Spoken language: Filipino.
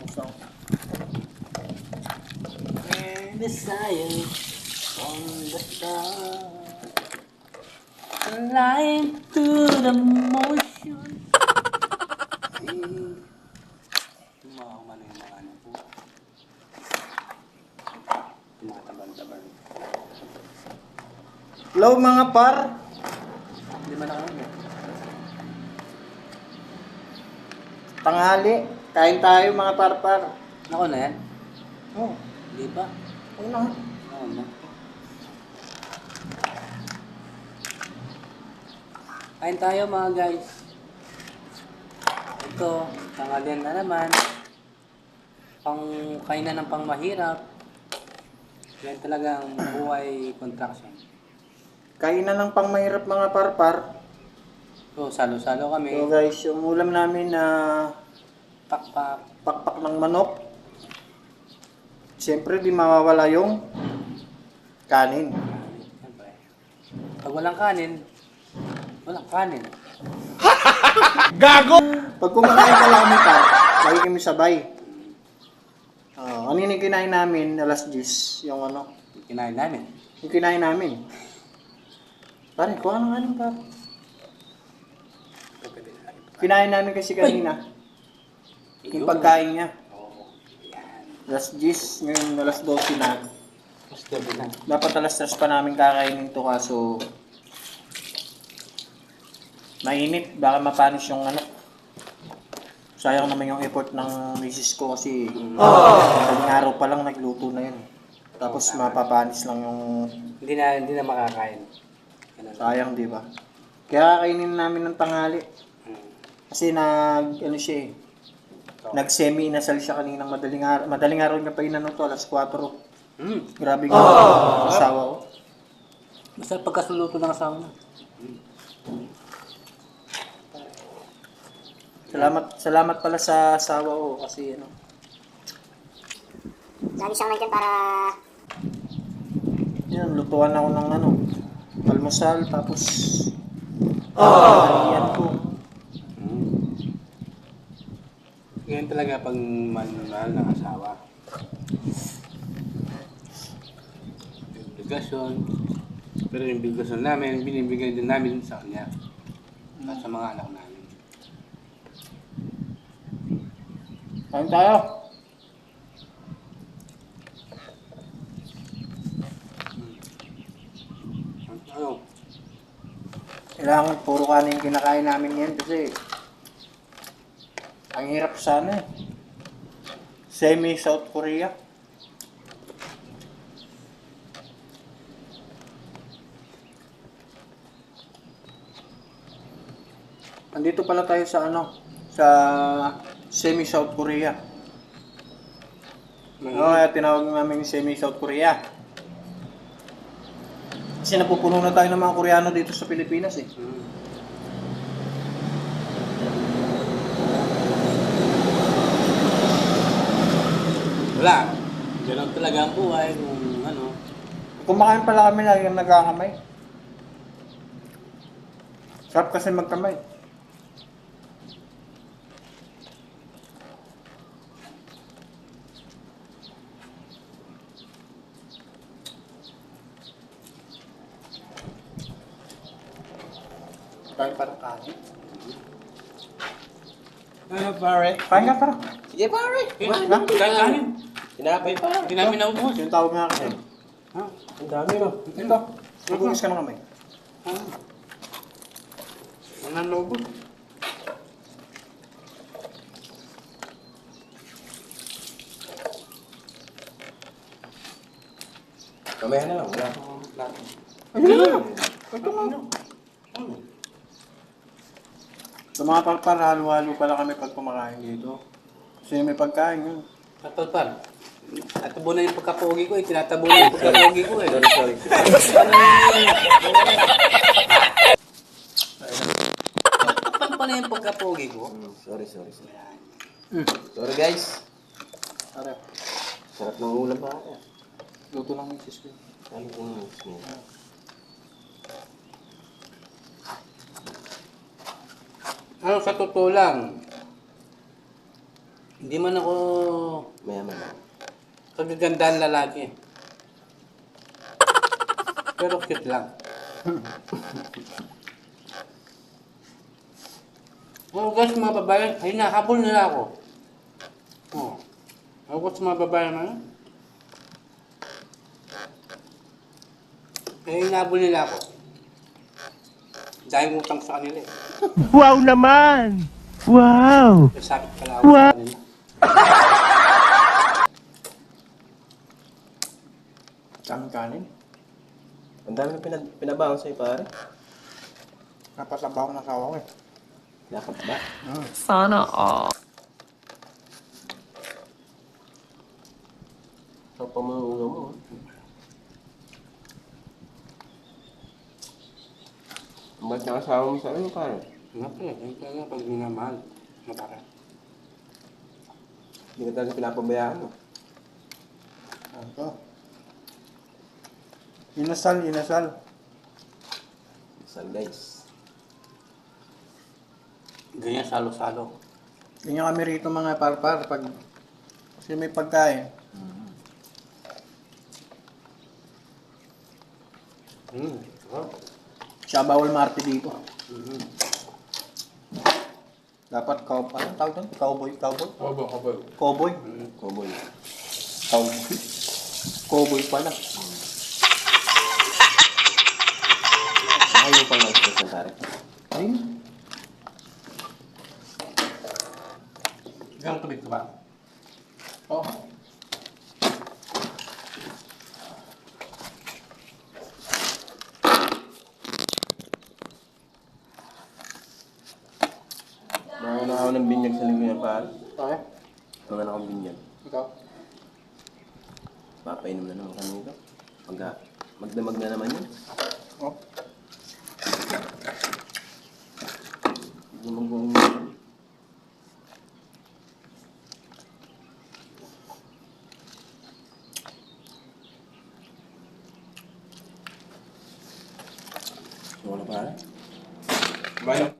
So, and desire on the star, flying to the motion. Umano yung mga ano po. Tumataban-taban. Hello mga par. Hindi man ako yun. Tanghali. Kain tayo mga par-par. Ako na yan? Oh, Hindi pa. ano na? Oo na. Kain tayo mga guys. Ito, tanghalian na naman. Kainan ng pangmahirap. Yan talagang buhay contraction. Kainan ng pangmahirap mga par-par. So, salo-salo kami. So guys, yung ulam namin na Pakpak. pakpak ng manok. Siyempre di mawawala yung kanin. Siyempre. Pag walang kanin, walang kanin. Pag kumakain ka lang pa, lagi kami sabay. Kanina kinain namin, alas 10, yung ano, Kinain namin. yung kinain namin. Pare, kuha ng ano pa. Kinain namin kasi kanina, yung pagkain niya. Oo. Yan. Alas 10, ngayon alas 12 na. Mas gabi na. Dapat alas 3 pa namin kakainin to kaso mainit, baka mapanis yung ano. Sayang naman yung effort ng misis ko kasi madaling araw pa lang nagluto na yun. Tapos mapapanis lang yung Hindi na makakain. Ganun. sayang, di ba? Kaya kainin namin ng tanghali. Hmm. Kasi ano siya eh. Nag-semi inasal siya kaninang madaling araw. Madaling araw niya pa inano to, alas 4. Hmm. Grabe nga asawa ko. Basta pagkasuluto ng asawa na. Salamat pala sa asawa ko kasi ano. Lagi siyang nandyan para Yan, lutuan ako ng ano, almusal, tapos halian ko. Ganyan talaga pag mahal ng asawa. May obligasyon. Pero yung obligasyon namin, binibigay din namin sa kanya. At sa mga anak namin. Kain tayo. Ano? Kailangan puro kanin kinakain namin yan kasi ang hirap sana eh. Semi South Korea. Andito pala tayo sa ano, sa Semi South Korea. Kaya tinawag namin Semi South Korea. Kasi napupuno na tayo ng mga Koreano dito sa Pilipinas eh. Wala. Ganun talaga ang buhay kung ano. Kumakain pala kami lagi yung nagkakamay. Sarap kasi magkamay. Kain parang kanin. Ano pare? Kain ka parang. Sige pare. Lang? Kain. Tinapay pa. Hindi namin naubos. Yung tawag nga kasi. Ha? Ang dami no. Ito. Magugas ka ng kamay. Ang naubos. Mamaya na lang, wala. Ayun na. Ito na. Sa mga parpar, halo-halo pala kami pag kumakain dito. Kasi may pagkain yun. Patpal. Natabo na yung pagkapogi ko eh. Tinatabo na yung pagkapogi ko eh. Sorry. Paano pa na yung pagkapogi ko? Sorry. Sorry guys. Tara. Sarap ng ulam pa. Luto ng misis ko. Ano kung Ano sa totoo lang? Hindi man ako Mayaman na. kagagandaan lalaki. Pero cute lang. Oh, guys, mga babae, ay nahabol nila ako. Oh. Oh, guys, mga babae naman. Ay nahabol nila ako. Dahil utang sa kanila eh. Wow naman! Wow! Kasakit pala ako sa kanila. Saan kanin? Ang dami na pinabaon sa'yo, pare. Napasabaw ng asawa ko eh. Dapat ba? Sana all. Sa pamumuga mo. Ba't nakasawa mo sa ano, pare? Nga po eh, yung talaga pag minamahal. Matara. Hindi ka talaga pinapabayaan mo. Ito. Inasal, inasal. Saan, guys? Ganyan salo-salo. Ganyan kami rito mga parpar pag kasi may pagkain. Oh. Siya bawal marte dito. Dapat anong tawag doon? Cowboy. Obo. Cowboy. Cowboy. Cowboy. Cowboy pala. Ayaw pang mag-expression, pare. Ayun. Ilang tubig ka ba? Oh. Mga na ako ng binyag sa linggo yan, pare. Okay. Mga na akong binyag. Ikaw. Papainom na naman kami nito. Magdamag na naman yun. Oh. Wala, pare. Bye.